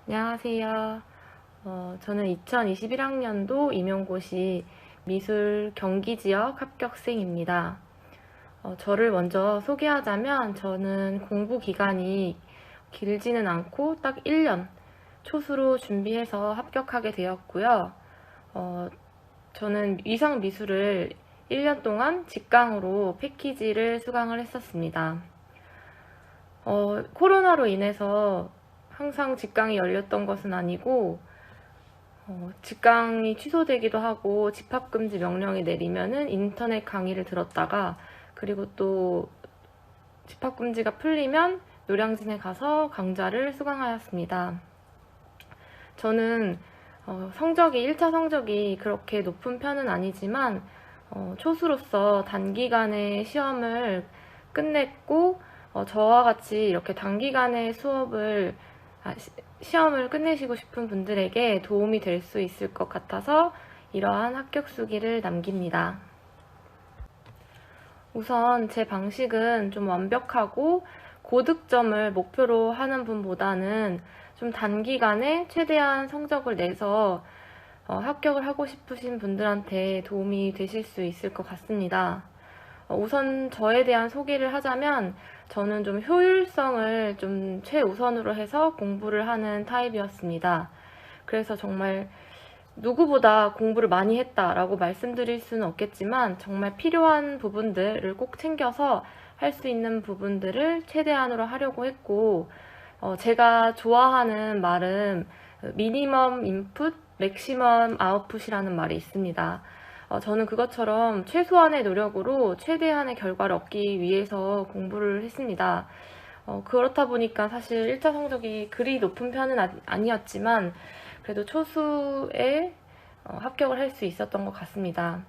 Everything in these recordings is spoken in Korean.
안녕하세요. 저는 2021학년도 임용고시 미술 경기지역 합격생입니다. 저를 먼저 소개하자면 저는 공부 기간이 길지는 않고 딱 1년 초수로 준비해서 합격하게 되었고요. 저는 위상 미술을 1년 동안 직강으로 패키지를 수강을 했었습니다. 코로나로 인해서 항상 직강이 열렸던 것은 아니고 직강이 취소되기도 하고 집합금지 명령이 내리면은 인터넷 강의를 들었다가 그리고 또 집합금지가 풀리면 노량진에 가서 강좌를 수강하였습니다. 저는 성적이 1차 성적이 그렇게 높은 편은 아니지만 초수로서 단기간에 시험을 끝냈고 저와 같이 이렇게 단기간에 시험을 끝내시고 싶은 분들에게 도움이 될 수 있을 것 같아서 이러한 합격 수기를 남깁니다. 우선 제 방식은 좀 완벽하고 고득점을 목표로 하는 분보다는 좀 단기간에 최대한 성적을 내서 합격을 하고 싶으신 분들한테 도움이 되실 수 있을 것 같습니다. 우선 저에 대한 소개를 하자면 저는 좀 효율성을 좀 최우선으로 해서 공부를 하는 타입이었습니다. 그래서 정말 누구보다 공부를 많이 했다라고 말씀드릴 수는 없겠지만 정말 필요한 부분들을 꼭 챙겨서 할 수 있는 부분들을 최대한으로 하려고 했고 제가 좋아하는 말은 미니멈 인풋, 맥시멈 아웃풋이라는 말이 있습니다. 저는 그것처럼 최소한의 노력으로 최대한의 결과를 얻기 위해서 공부를 했습니다. 그렇다 보니까 사실 1차 성적이 그리 높은 편은 아니었지만 그래도 초수에 합격을 할 수 있었던 것 같습니다.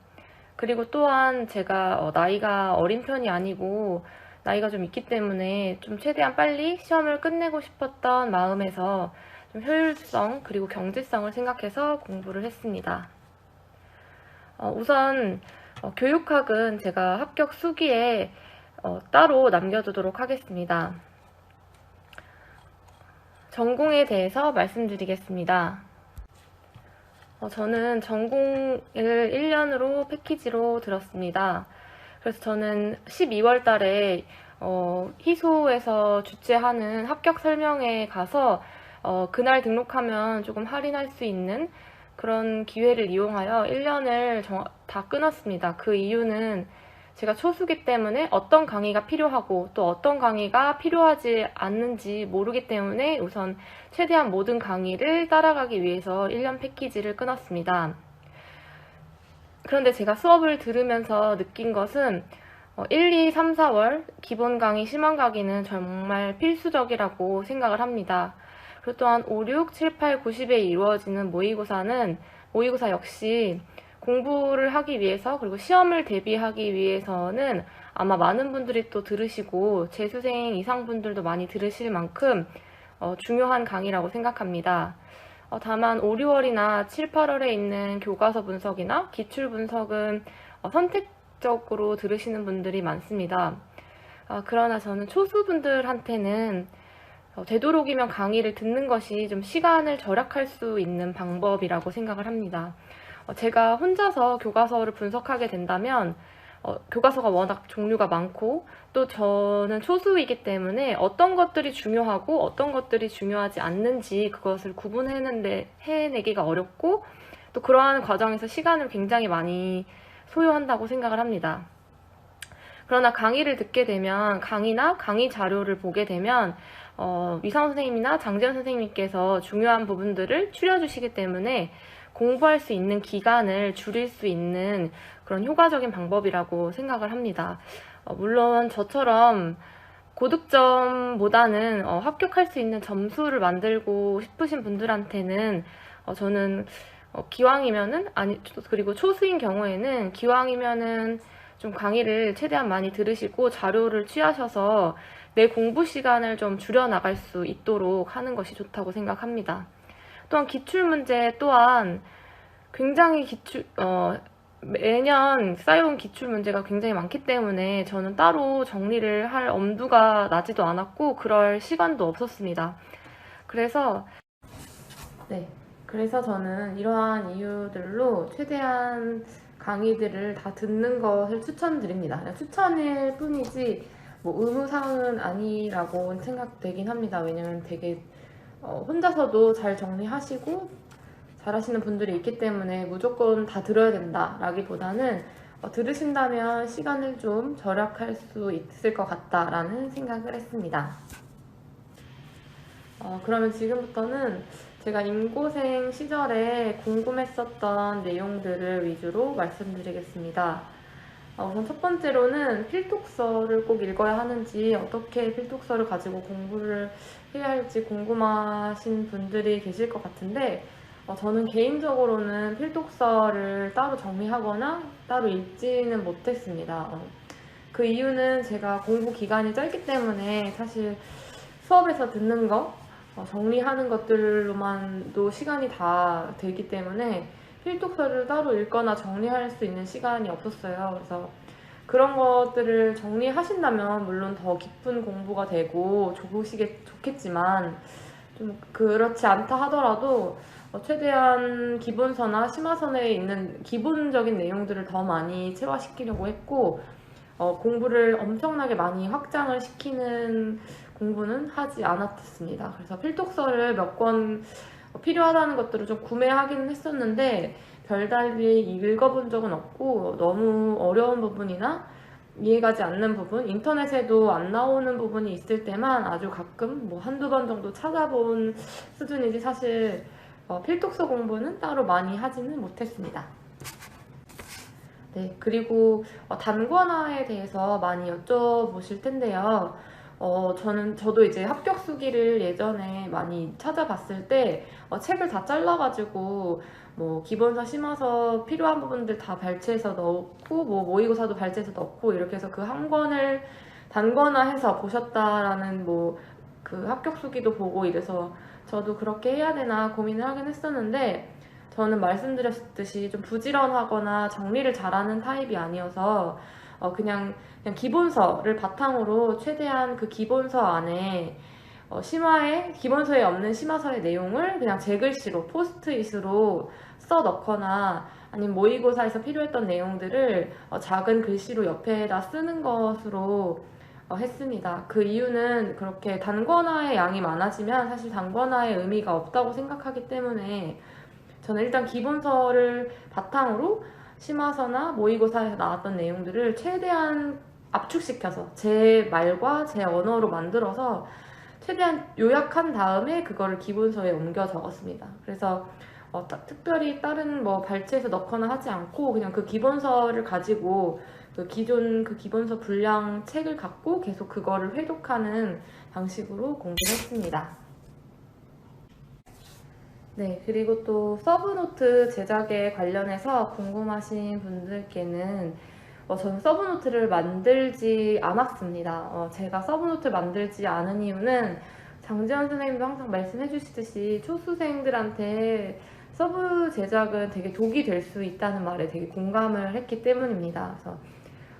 그리고 또한 제가 나이가 어린 편이 아니고 나이가 좀 있기 때문에 좀 최대한 빨리 시험을 끝내고 싶었던 마음에서 좀 효율성 그리고 경제성을 생각해서 공부를 했습니다. 우선 교육학은 제가 합격 수기에 따로 남겨두도록 하겠습니다. 전공에 대해서 말씀드리겠습니다. 저는 전공을 1년으로 패키지로 들었습니다. 그래서 저는 12월 달에 희소에서 주최하는 합격 설명회에 가서 그날 등록하면 조금 할인할 수 있는 그런 기회를 이용하여 1년을 다 끊었습니다. 그 이유는 제가 초수기 때문에 어떤 강의가 필요하고 또 어떤 강의가 필요하지 않는지 모르기 때문에 우선 최대한 모든 강의를 따라가기 위해서 1년 패키지를 끊었습니다. 그런데 제가 수업을 들으면서 느낀 것은 1, 2, 3, 4월 기본 강의, 심화 강의는 정말 필수적이라고 생각을 합니다. 그리고 또한 5, 6, 7, 8, 90에 이루어지는 모의고사 역시 공부를 하기 위해서 그리고 시험을 대비하기 위해서는 아마 많은 분들이 또 들으시고 재수생 이상 분들도 많이 들으실 만큼 중요한 강의라고 생각합니다. 다만 5, 6월이나 7, 8월에 있는 교과서 분석이나 기출 분석은 선택적으로 들으시는 분들이 많습니다. 그러나 저는 초수분들한테는 되도록이면 강의를 듣는 것이 좀 시간을 절약할 수 있는 방법이라고 생각을 합니다. 제가 혼자서 교과서를 분석하게 된다면 교과서가 워낙 종류가 많고 또 저는 초수이기 때문에 어떤 것들이 중요하고 어떤 것들이 중요하지 않는지 그것을 해내기가 어렵고 또 그러한 과정에서 시간을 굉장히 많이 소요한다고 생각을 합니다. 그러나 강의를 듣게 되면 강의나 강의 자료를 보게 되면 위상 선생님이나 장재현 선생님께서 중요한 부분들을 추려주시기 때문에 공부할 수 있는 기간을 줄일 수 있는 그런 효과적인 방법이라고 생각을 합니다. 물론 저처럼 고득점보다는 합격할 수 있는 점수를 만들고 싶으신 분들한테는 저는 기왕이면은 그리고 초수인 경우에는 기왕이면은 좀 강의를 최대한 많이 들으시고 자료를 취하셔서 내 공부 시간을 좀 줄여 나갈 수 있도록 하는 것이 좋다고 생각합니다. 또한 기출문제 또한 굉장히 매년 쌓여온 기출문제가 굉장히 많기 때문에 저는 따로 정리를 할 엄두가 나지도 않았고 그럴 시간도 없었습니다. 그래서 네. 그래서 저는 이러한 이유들로 최대한 강의들을 다 듣는 것을 추천드립니다. 그냥 추천일 뿐이지 뭐 의무사항은 아니라고 생각되긴 합니다. 왜냐면 되게 혼자서도 잘 정리하시고 잘하시는 분들이 있기 때문에 무조건 다 들어야 된다라기보다는 들으신다면 시간을 좀 절약할 수 있을 것 같다라는 생각을 했습니다. 그러면 지금부터는 제가 임고생 시절에 궁금했었던 내용들을 위주로 말씀드리겠습니다. 우선 첫 번째로는 필독서를 꼭 읽어야 하는지, 어떻게 필독서를 가지고 공부를 해야 할지 궁금하신 분들이 계실 것 같은데, 저는 개인적으로는 필독서를 따로 정리하거나 따로 읽지는 못했습니다. 그 이유는 제가 공부 기간이 짧기 때문에 사실 수업에서 듣는 거, 정리하는 것들로만도 시간이 다 되기 때문에 필독서를 따로 읽거나 정리할 수 있는 시간이 없었어요. 그래서 그런 것들을 정리하신다면 물론 더 깊은 공부가 되고 좋겠지만 좀 그렇지 않다 하더라도 최대한 기본서나 심화서에 있는 기본적인 내용들을 더 많이 체화시키려고 했고 공부를 엄청나게 많이 확장을 시키는 공부는 하지 않았습니다. 그래서 필독서를 몇 권 필요하다는 것들을 좀 구매하기는 했었는데 별달리 읽어본 적은 없고 너무 어려운 부분이나 이해가지 않는 부분, 인터넷에도 안 나오는 부분이 있을 때만 아주 가끔 뭐 한두 번 정도 찾아본 수준이지 사실 필독서 공부는 따로 많이 하지는 못했습니다. 네, 그리고 단권화에 대해서 많이 여쭤보실 텐데요. 저도 이제 합격 수기를 예전에 많이 찾아봤을 때 책을 다 잘라가지고 뭐 기본서, 심화서 필요한 부분들 다 발췌해서 넣고 뭐 모의고사도 발췌해서 넣고 이렇게 해서 그 한 권을 단권화해서 보셨다라는 뭐 그 합격 수기도 보고 이래서 저도 그렇게 해야 되나 고민을 하긴 했었는데 저는 말씀드렸듯이 좀 부지런하거나 정리를 잘하는 타입이 아니어서 그냥 기본서를 바탕으로 최대한 그 기본서 안에 기본서에 없는 심화서의 내용을 그냥 제 글씨로 포스트잇으로 써 넣거나 아니면 모의고사에서 필요했던 내용들을 작은 글씨로 옆에다 쓰는 것으로 했습니다. 그 이유는 그렇게 단권화의 양이 많아지면 사실 단권화의 의미가 없다고 생각하기 때문에 저는 일단 기본서를 바탕으로 심화서나 모의고사에서 나왔던 내용들을 최대한 압축시켜서 제 말과 제 언어로 만들어서 최대한 요약한 다음에 그거를 기본서에 옮겨 적었습니다. 그래서 특별히 다른 뭐 발췌해서 넣거나 하지 않고 그냥 그 기본서를 가지고 그 기존 그 기본서 분량 책을 갖고 계속 그거를 회독하는 방식으로 공부를 했습니다. 네, 그리고 또 서브노트 제작에 관련해서 궁금하신 분들께는 저는 서브노트를 만들지 않았습니다. 제가 서브노트를 만들지 않은 이유는 장지연 선생님도 항상 말씀해 주시듯이 초수생들한테 서브 제작은 되게 독이 될 수 있다는 말에 되게 공감을 했기 때문입니다. 그래서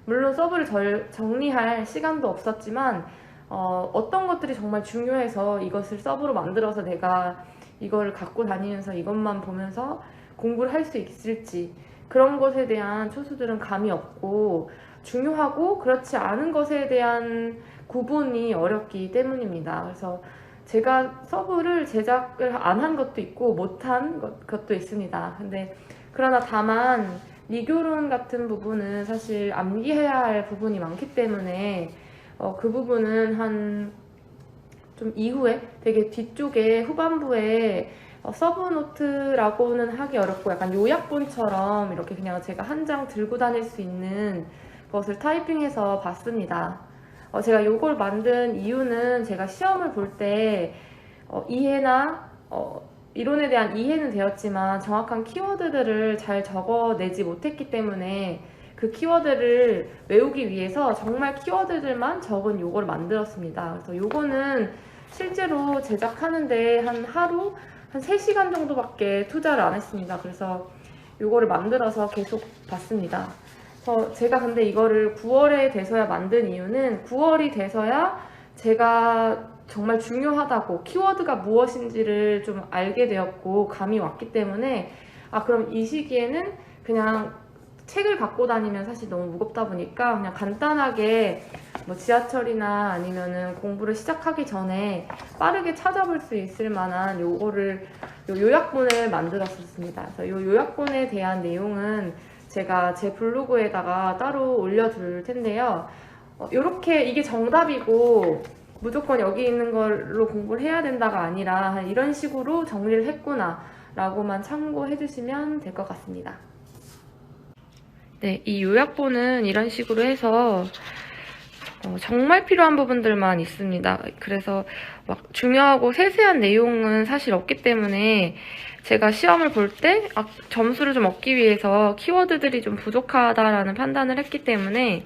물론 서브를 정리할 시간도 없었지만 어떤 것들이 정말 중요해서 이것을 서브로 만들어서 내가 이걸 갖고 다니면서 이것만 보면서 공부를 할 수 있을지 그런 것에 대한 초수들은 감이 없고 중요하고 그렇지 않은 것에 대한 구분이 어렵기 때문입니다. 그래서 제가 서브를 제작을 안 한 것도 있고 못한 것도 있습니다. 근데 그러나 다만 리교론 같은 부분은 사실 암기해야 할 부분이 많기 때문에 그 부분은 한 좀 이후에 되게 뒤쪽에 후반부에 서브노트라고는 하기 어렵고 약간 요약본처럼 이렇게 그냥 제가 한 장 들고 다닐 수 있는 것을 타이핑해서 봤습니다. 제가 이걸 만든 이유는 제가 시험을 볼 때 이해나 이론에 대한 이해는 되었지만 정확한 키워드들을 잘 적어내지 못했기 때문에 그 키워드를 외우기 위해서 정말 키워드들만 적은 요거를 만들었습니다. 그래서 요거는 실제로 제작하는데 하루 한 3시간 정도밖에 투자를 안 했습니다. 그래서 요거를 만들어서 계속 봤습니다. 제가 근데 이거를 9월에 돼서야 만든 이유는 9월이 돼서야 제가 정말 중요하다고 키워드가 무엇인지를 좀 알게 되었고 감이 왔기 때문에 그럼 이 시기에는 그냥 책을 갖고 다니면 사실 너무 무겁다 보니까 그냥 간단하게 뭐 지하철이나 아니면은 공부를 시작하기 전에 빠르게 찾아볼 수 있을 만한 요약본을 만들었었습니다. 그래서 요 요약본에 대한 내용은 제가 제 블로그에다가 따로 올려둘 텐데요. 이렇게 이게 정답이고 무조건 여기 있는 걸로 공부를 해야 된다가 아니라 이런 식으로 정리를 했구나 라고만 참고해 주시면 될 것 같습니다. 네, 이 요약본은 이런 식으로 해서 정말 필요한 부분들만 있습니다. 그래서 막 중요하고 세세한 내용은 사실 없기 때문에 제가 시험을 볼 때 점수를 좀 얻기 위해서 키워드들이 좀 부족하다라는 판단을 했기 때문에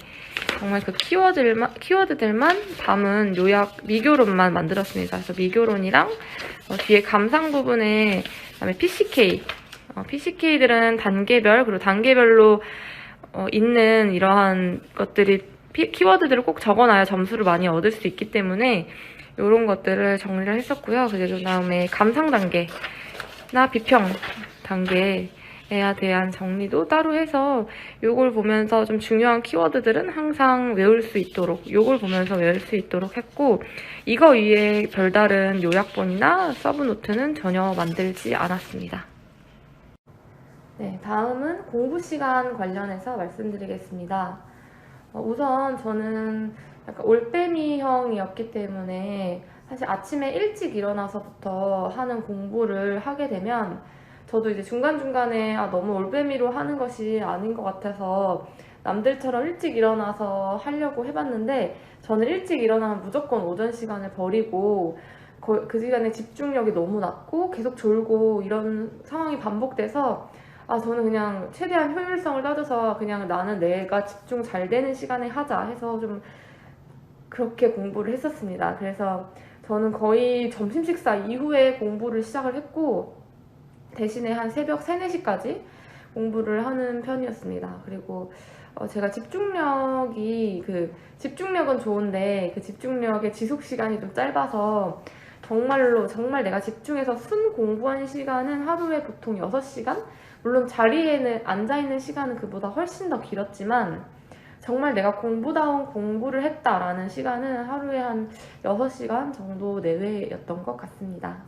정말 그 키워드들만 담은 요약 미교론만 만들었습니다. 그래서 미교론이랑 뒤에 감상 부분에 그다음에 PCK들은 단계별 그리고 단계별로 있는 이러한 것들이 키워드들을 꼭 적어놔야 점수를 많이 얻을 수 있기 때문에 이런 것들을 정리를 했었고요. 그 다음에 감상 단계나 비평 단계에 대한 정리도 따로 해서 요걸 보면서 좀 중요한 키워드들은 항상 외울 수 있도록 요걸 보면서 외울 수 있도록 했고 이거 위에 별다른 요약본이나 서브노트는 전혀 만들지 않았습니다. 네, 다음은 공부 시간 관련해서 말씀드리겠습니다. 우선 저는 약간 올빼미형이었기 때문에 사실 아침에 일찍 일어나서부터 하는 공부를 하게 되면 저도 이제 중간중간에 너무 올빼미로 하는 것이 아닌 것 같아서 남들처럼 일찍 일어나서 하려고 해봤는데 저는 일찍 일어나면 무조건 오전 시간을 버리고 그 시간에 집중력이 너무 낮고 계속 졸고 이런 상황이 반복돼서 저는 그냥 최대한 효율성을 따져서 그냥 나는 내가 집중 잘 되는 시간에 하자 해서 좀 그렇게 공부를 했었습니다. 그래서 저는 거의 점심 식사 이후에 공부를 시작을 했고 대신에 한 새벽 3, 4시까지 공부를 하는 편이었습니다. 그리고 제가 집중력은 좋은데 그 집중력의 지속 시간이 좀 짧아서 정말 내가 집중해서 순 공부한 시간은 하루에 보통 6시간? 물론 자리에는 앉아있는 시간은 그보다 훨씬 더 길었지만 정말 내가 공부다운 공부를 했다라는 시간은 하루에 한 6시간 정도 내외였던 것 같습니다.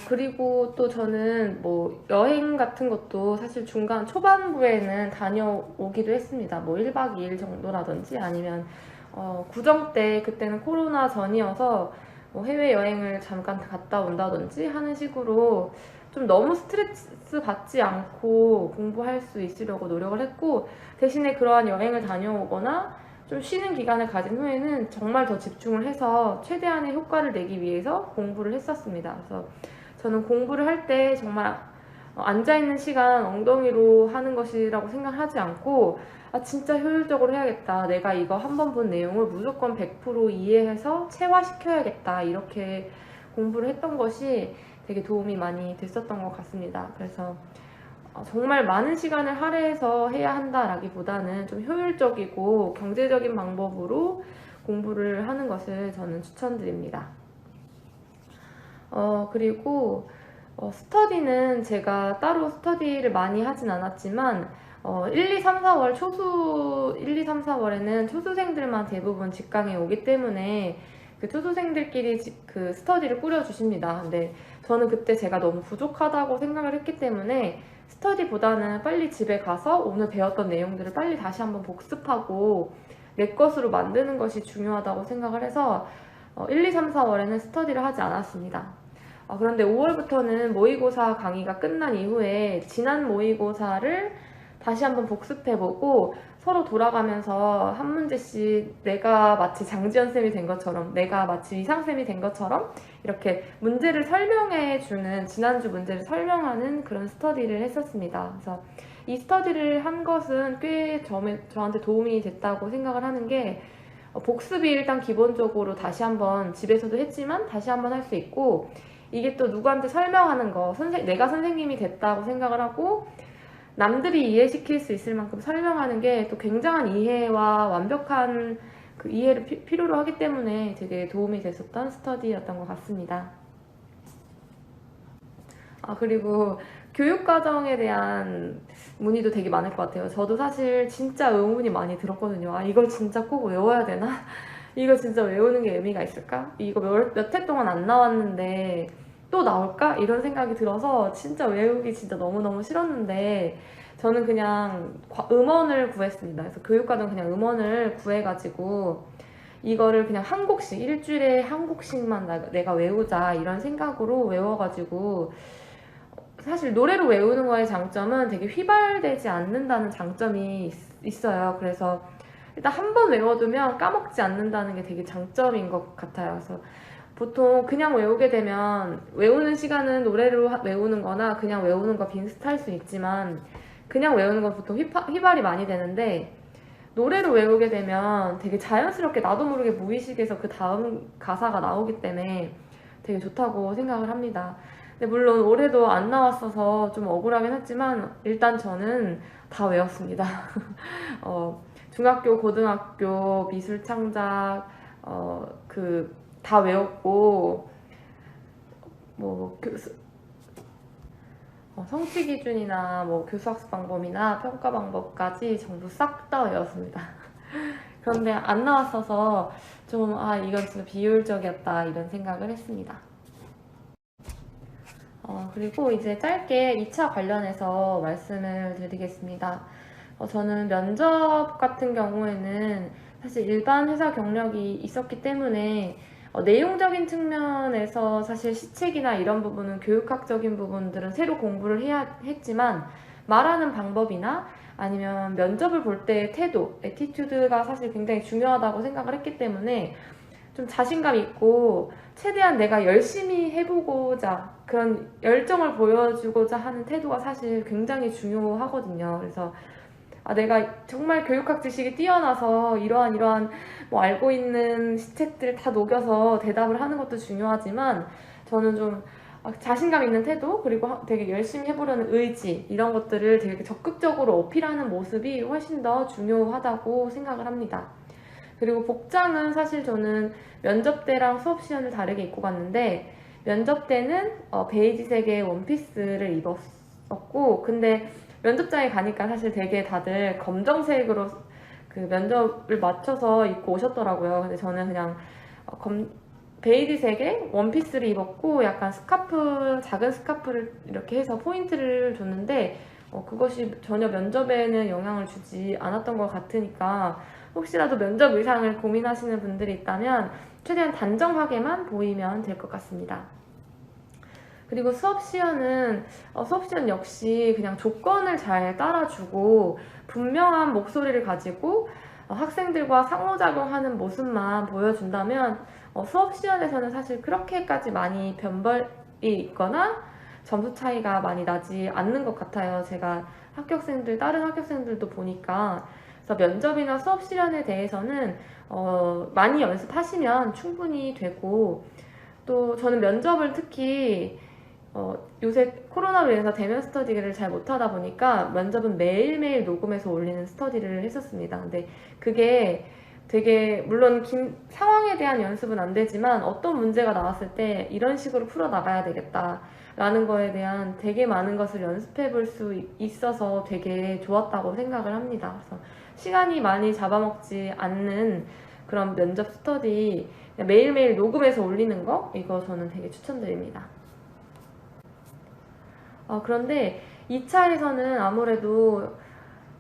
그리고 또 저는 뭐 여행 같은 것도 사실 중간 초반부에는 다녀오기도 했습니다. 뭐 1박 2일 정도라든지 아니면 구정 때 그때는 코로나 전이어서 뭐 해외여행을 잠깐 갔다 온다든지 하는 식으로 좀 너무 스트레스 받지 않고 공부할 수 있으려고 노력을 했고 대신에 그러한 여행을 다녀오거나 좀 쉬는 기간을 가진 후에는 정말 더 집중을 해서 최대한의 효과를 내기 위해서 공부를 했었습니다. 그래서 저는 공부를 할 때 정말 앉아있는 시간 엉덩이로 하는 것이라고 생각하지 않고 진짜 효율적으로 해야겠다. 내가 이거 한번 본 내용을 무조건 100% 이해해서 체화시켜야겠다. 이렇게 공부를 했던 것이 되게 도움이 많이 됐었던 것 같습니다. 그래서 정말 많은 시간을 할애해서 해야 한다라기보다는 좀 효율적이고 경제적인 방법으로 공부를 하는 것을 저는 추천드립니다. 그리고 스터디는 제가 따로 스터디를 많이 하진 않았지만 1, 2, 3, 4월 1, 2, 3, 4월에는 초수생들만 대부분 직강에 오기 때문에 그 초수생들끼리 그 스터디를 꾸려주십니다. 근데 저는 그때 제가 너무 부족하다고 생각을 했기 때문에 스터디보다는 빨리 집에 가서 오늘 배웠던 내용들을 빨리 다시 한번 복습하고 내 것으로 만드는 것이 중요하다고 생각을 해서 1, 2, 3, 4월에는 스터디를 하지 않았습니다. 그런데 5월부터는 모의고사 강의가 끝난 이후에 지난 모의고사를 다시 한번 복습해보고 서로 돌아가면서 한 문제씩 내가 마치 장지연 쌤이 된 것처럼 내가 마치 위상 쌤이 된 것처럼 이렇게 문제를 설명해주는 지난주 문제를 설명하는 그런 스터디를 했었습니다. 그래서 이 스터디를 한 것은 꽤 저한테 도움이 됐다고 생각을 하는 게 복습이 일단 기본적으로 다시 한번 집에서도 했지만 다시 한번 할 수 있고 이게 또 누구한테 설명하는 거 내가 선생님이 됐다고 생각을 하고 남들이 이해시킬 수 있을 만큼 설명하는 게 또 굉장한 이해와 완벽한 그 이해를 필요로 하기 때문에 되게 도움이 됐었던 스터디였던 것 같습니다. 그리고 교육과정에 대한 문의도 되게 많을 것 같아요. 저도 사실 진짜 의문이 많이 들었거든요. 이걸 진짜 꼭 외워야 되나? 이거 진짜 외우는 게 의미가 있을까? 이거 몇 회 동안 안 나왔는데 또 나올까? 이런 생각이 들어서 진짜 외우기 진짜 너무너무 싫었는데 저는 그냥 음원을 구했습니다. 그래서 교육과정 그냥 음원을 구해가지고 이거를 그냥 한 곡씩, 일주일에 한 곡씩만 내가 외우자 이런 생각으로 외워가지고 사실 노래로 외우는 거의 장점은 되게 휘발되지 않는다는 장점이 있어요. 그래서 일단 한 번 외워두면 까먹지 않는다는 게 되게 장점인 것 같아요. 그래서 보통 그냥 외우게 되면 외우는 시간은 노래로 외우는 거나 그냥 외우는 거 비슷할 수 있지만 그냥 외우는 건 보통 휘발이 많이 되는데 노래로 외우게 되면 되게 자연스럽게 나도 모르게 무의식에서 그 다음 가사가 나오기 때문에 되게 좋다고 생각을 합니다. 근데 물론 올해도 안 나왔어서 좀 억울하긴 했지만 일단 저는 다 외웠습니다. 중학교, 고등학교, 미술창작 다 외웠고 뭐 성취 기준이나 뭐 교수학습 방법이나 평가 방법까지 전부 싹 다 외웠습니다. 그런데 안 나왔어서 좀 이건 진짜 비효율적이었다 이런 생각을 했습니다. 그리고 이제 짧게 2차 관련해서 말씀을 드리겠습니다. 저는 면접 같은 경우에는 사실 일반 회사 경력이 있었기 때문에 내용적인 측면에서 사실 시책이나 이런 부분은 교육학적인 부분들은 새로 공부를 해야 했지만 말하는 방법이나 아니면 면접을 볼 때의 태도, 애티튜드가 사실 굉장히 중요하다고 생각을 했기 때문에 좀 자신감 있고 최대한 내가 열심히 해보고자 그런 열정을 보여주고자 하는 태도가 사실 굉장히 중요하거든요. 그래서 내가 정말 교육학 지식이 뛰어나서 이러한 뭐 알고 있는 시책들 다 녹여서 대답을 하는 것도 중요하지만 저는 좀 자신감 있는 태도 그리고 되게 열심히 해보려는 의지 이런 것들을 되게 적극적으로 어필하는 모습이 훨씬 더 중요하다고 생각을 합니다. 그리고 복장은 사실 저는 면접 때랑 수업 시간을 다르게 입고 갔는데 면접 때는 베이지색의 원피스를 입었었고 근데 면접장에 가니까 사실 되게 다들 검정색으로 그 면접을 맞춰서 입고 오셨더라고요. 근데 저는 그냥 베이지색의 원피스를 입었고 약간 작은 스카프를 이렇게 해서 포인트를 줬는데 그것이 전혀 면접에는 영향을 주지 않았던 것 같으니까 혹시라도 면접 의상을 고민하시는 분들이 있다면 최대한 단정하게만 보이면 될 것 같습니다. 그리고 수업 시연은 역시 그냥 조건을 잘 따라주고 분명한 목소리를 가지고 학생들과 상호작용하는 모습만 보여준다면 수업 시연에서는 사실 그렇게까지 많이 변별이 있거나 점수 차이가 많이 나지 않는 것 같아요. 제가 다른 학교생들도 보니까 그래서 면접이나 수업 시연에 대해서는 많이 연습하시면 충분히 되고 또 저는 면접을 특히 요새 코로나로 인해서 대면 스터디를 잘 못하다 보니까 면접은 매일매일 녹음해서 올리는 스터디를 했었습니다. 근데 그게 되게 물론 상황에 대한 연습은 안 되지만 어떤 문제가 나왔을 때 이런 식으로 풀어나가야 되겠다라는 거에 대한 되게 많은 것을 연습해 볼 수 있어서 되게 좋았다고 생각을 합니다. 그래서 시간이 많이 잡아먹지 않는 그런 면접 스터디 매일매일 녹음해서 올리는 거 이거 저는 되게 추천드립니다. 그런데 2차에서는 아무래도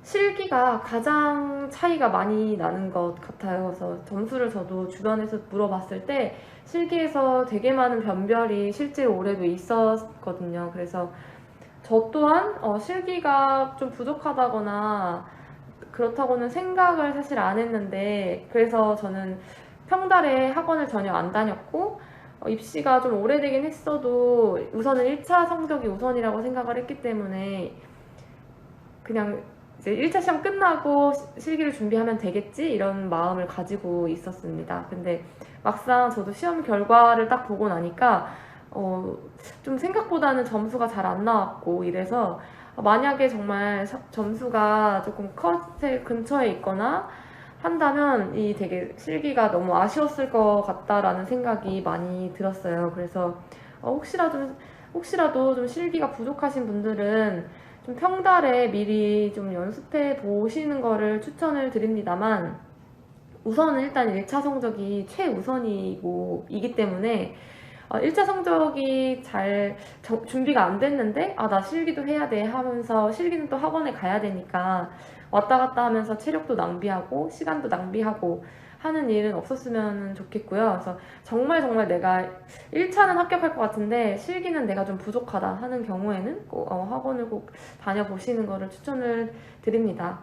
실기가 가장 차이가 많이 나는 것 같아요. 그래서 점수를 저도 주변에서 물어봤을 때 실기에서 되게 많은 변별이 실제로 올해도 있었거든요. 그래서 저 또한 실기가 좀 부족하다거나 그렇다고는 생각을 사실 안 했는데 그래서 저는 평달에 학원을 전혀 안 다녔고 입시가 좀 오래되긴 했어도 우선은 1차 성적이 우선이라고 생각을 했기 때문에 그냥 이제 1차 시험 끝나고 실기를 준비하면 되겠지 이런 마음을 가지고 있었습니다. 근데 막상 저도 시험 결과를 딱 보고 나니까 좀 생각보다는 점수가 잘 안 나왔고 이래서 만약에 정말 점수가 조금 컷의 근처에 있거나 한다면 이 되게 실기가 너무 아쉬웠을 것 같다라는 생각이 많이 들었어요. 그래서 혹시라도 좀 실기가 부족하신 분들은 좀 평달에 미리 좀 연습해 보시는 거를 추천을 드립니다만, 우선은 일단 1차 성적이 최우선이기 때문에 1차 성적이 잘 준비가 안 됐는데 나 실기도 해야 돼 하면서 실기는 또 학원에 가야 되니까 왔다 갔다 하면서 체력도 낭비하고 시간도 낭비하고 하는 일은 없었으면 좋겠고요. 그래서 정말 내가 1차는 합격할 것 같은데 실기는 내가 좀 부족하다 하는 경우에는 꼭 학원을 꼭 다녀보시는 거를 추천을 드립니다.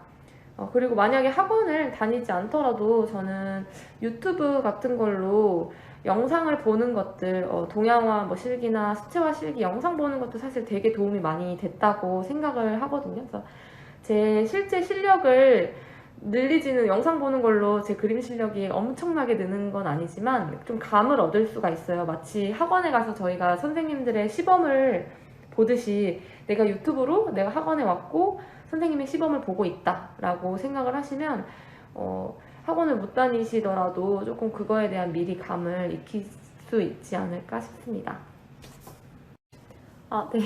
그리고 만약에 학원을 다니지 않더라도 저는 유튜브 같은 걸로 영상을 보는 것들, 동양화 뭐 실기나 수채화 실기 영상 보는 것도 사실 되게 도움이 많이 됐다고 생각을 하거든요. 그래서 제 실제 실력을 늘리지는 영상 보는 걸로 제 그림 실력이 엄청나게 느는 건 아니지만 좀 감을 얻을 수가 있어요. 마치 학원에 가서 저희가 선생님들의 시범을 보듯이 내가 유튜브로 내가 학원에 왔고 선생님의 시범을 보고 있다라고 생각을 하시면 학원을 못 다니시더라도 조금 그거에 대한 미리 감을 익힐 수 있지 않을까 싶습니다. 네.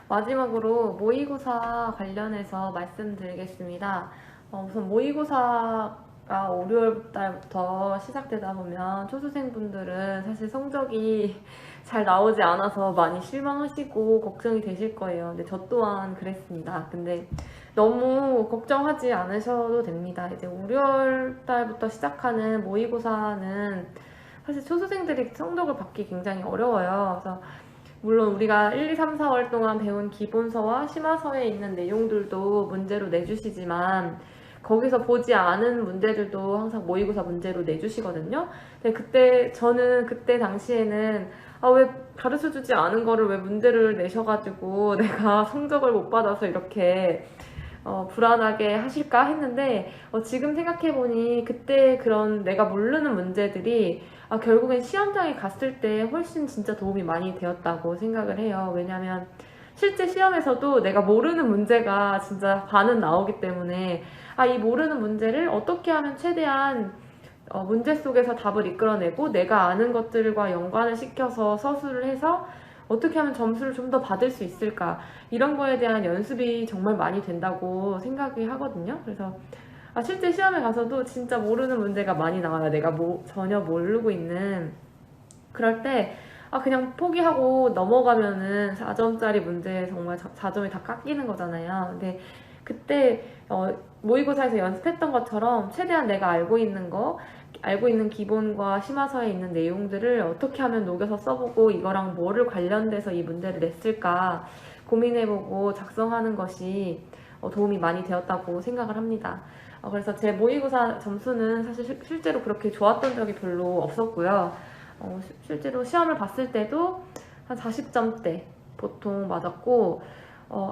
마지막으로 모의고사 관련해서 말씀드리겠습니다. 우선 모의고사가 5, 6월 달부터 시작되다 보면 초수생분들은 사실 성적이 잘 나오지 않아서 많이 실망하시고 걱정이 되실 거예요. 근데 저 또한 그랬습니다. 근데 너무 걱정하지 않으셔도 됩니다. 이제 5, 6월 달부터 시작하는 모의고사는 사실 초수생들이 성적을 받기 굉장히 어려워요. 그래서 물론 우리가 1, 2, 3, 4월 동안 배운 기본서와 심화서에 있는 내용들도 문제로 내주시지만 거기서 보지 않은 문제들도 항상 모의고사 문제로 내주시거든요. 근데 저는 그때 당시에는 왜 가르쳐주지 않은 거를 왜 문제를 내셔가지고 내가 성적을 못 받아서 이렇게 불안하게 하실까 했는데 지금 생각해보니 그때 그런 내가 모르는 문제들이 결국엔 시험장에 갔을 때 훨씬 진짜 도움이 많이 되었다고 생각을 해요. 왜냐면 실제 시험에서도 내가 모르는 문제가 진짜 반은 나오기 때문에 이 모르는 문제를 어떻게 하면 최대한 문제 속에서 답을 이끌어내고 내가 아는 것들과 연관을 시켜서 서술을 해서 어떻게 하면 점수를 좀 더 받을 수 있을까, 이런 거에 대한 연습이 정말 많이 된다고 생각이 하거든요. 그래서 실제 시험에 가서도 진짜 모르는 문제가 많이 나와요. 내가 전혀 모르고 있는. 그럴 때 그냥 포기하고 넘어가면은 4점짜리 문제 정말 4점이 다 깎이는 거잖아요. 근데 그때 모의고사에서 연습했던 것처럼 최대한 내가 알고 있는 기본과 심화서에 있는 내용들을 어떻게 하면 녹여서 써보고 이거랑 뭐를 관련돼서 이 문제를 냈을까 고민해보고 작성하는 것이 도움이 많이 되었다고 생각을 합니다. 그래서 제 모의고사 점수는 사실 실제로 그렇게 좋았던 적이 별로 없었고요. 실제로 시험을 봤을 때도 한 40점대 보통 맞았고,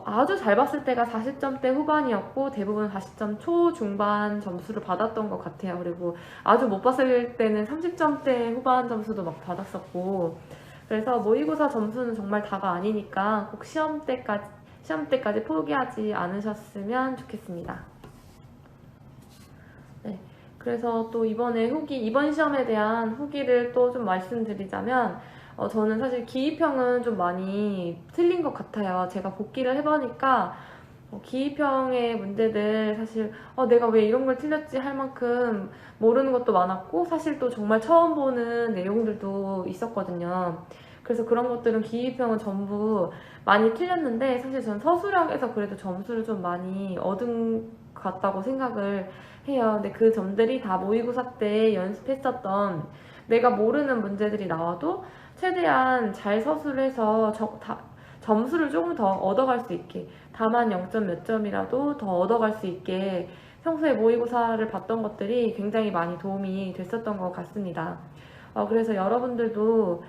아주 잘 봤을 때가 40점대 후반이었고 대부분 40점 초중반 점수를 받았던 것 같아요. 그리고 아주 못 봤을 때는 30점대 후반 점수도 막 받았었고, 그래서 모의고사 점수는 정말 다가 아니니까 꼭 시험 때까지 포기하지 않으셨으면 좋겠습니다. 네. 그래서 또 이번 시험에 대한 후기를 또 좀 말씀드리자면, 저는 사실 기입형은 좀 많이 틀린 것 같아요. 제가 복기를 해보니까 기입형의 문제들 사실 내가 왜 이런 걸 틀렸지 할 만큼 모르는 것도 많았고, 사실 또 정말 처음 보는 내용들도 있었거든요. 그래서 그런 것들은 기입형은 전부 많이 틀렸는데 사실 전 서술형에서 그래도 점수를 좀 많이 얻은 것 같다고 생각을 해요. 근데 그 점들이 다 모의고사 때 연습했었던 내가 모르는 문제들이 나와도 최대한 잘 서술해서 점수를 조금 더 얻어갈 수 있게, 다만 0점 몇 점이라도 더 얻어갈 수 있게 평소에 모의고사를 봤던 것들이 굉장히 많이 도움이 됐었던 것 같습니다. 그래서 여러분들도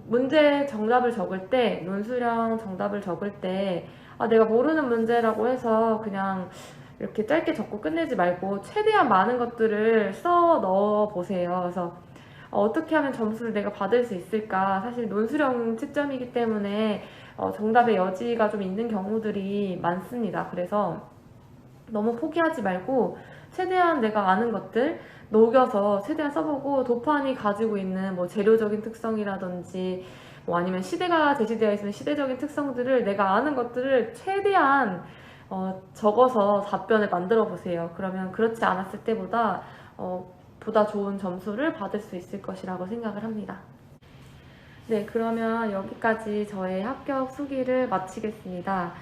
문제 정답을 적을 때, 논술형 정답을 적을 때 내가 모르는 문제라고 해서 그냥 이렇게 짧게 적고 끝내지 말고 최대한 많은 것들을 써 넣어 보세요. 그래서 어떻게 하면 점수를 내가 받을 수 있을까? 사실 논술형 채점이기 때문에 정답의 여지가 좀 있는 경우들이 많습니다. 그래서 너무 포기하지 말고 최대한 내가 아는 것들 녹여서 최대한 써보고, 도판이 가지고 있는 뭐 재료적인 특성이라든지 뭐 아니면 시대가 제시되어 있으면 시대적인 특성들을, 내가 아는 것들을 최대한 적어서 답변을 만들어 보세요. 그러면 그렇지 않았을 때보다 보다 좋은 점수를 받을 수 있을 것이라고 생각을 합니다. 네, 그러면 여기까지 저의 합격 수기를 마치겠습니다.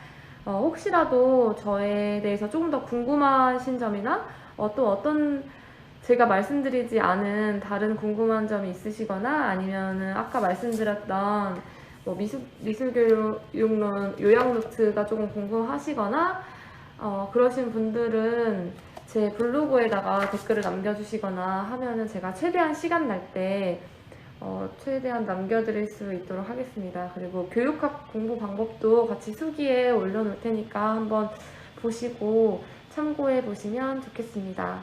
혹시라도 저에 대해서 조금 더 궁금하신 점이나 또 어떤 제가 말씀드리지 않은 다른 궁금한 점이 있으시거나, 아니면은 아까 말씀드렸던 뭐 미술교육론 요약 노트가 조금 궁금하시거나 그러신 분들은 제 블로그에다가 댓글을 남겨주시거나 하면은 제가 최대한 시간 날 때 최대한 남겨드릴 수 있도록 하겠습니다. 그리고 교육학 공부 방법도 같이 수기에 올려놓을 테니까 한번 보시고 참고해 보시면 좋겠습니다.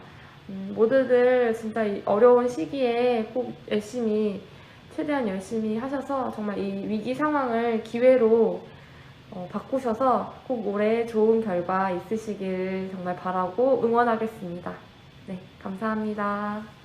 모두들 진짜 이 어려운 시기에 꼭 최대한 열심히 하셔서 정말 이 위기 상황을 기회로 바꾸셔서 꼭 올해 좋은 결과 있으시길 정말 바라고 응원하겠습니다. 네, 감사합니다.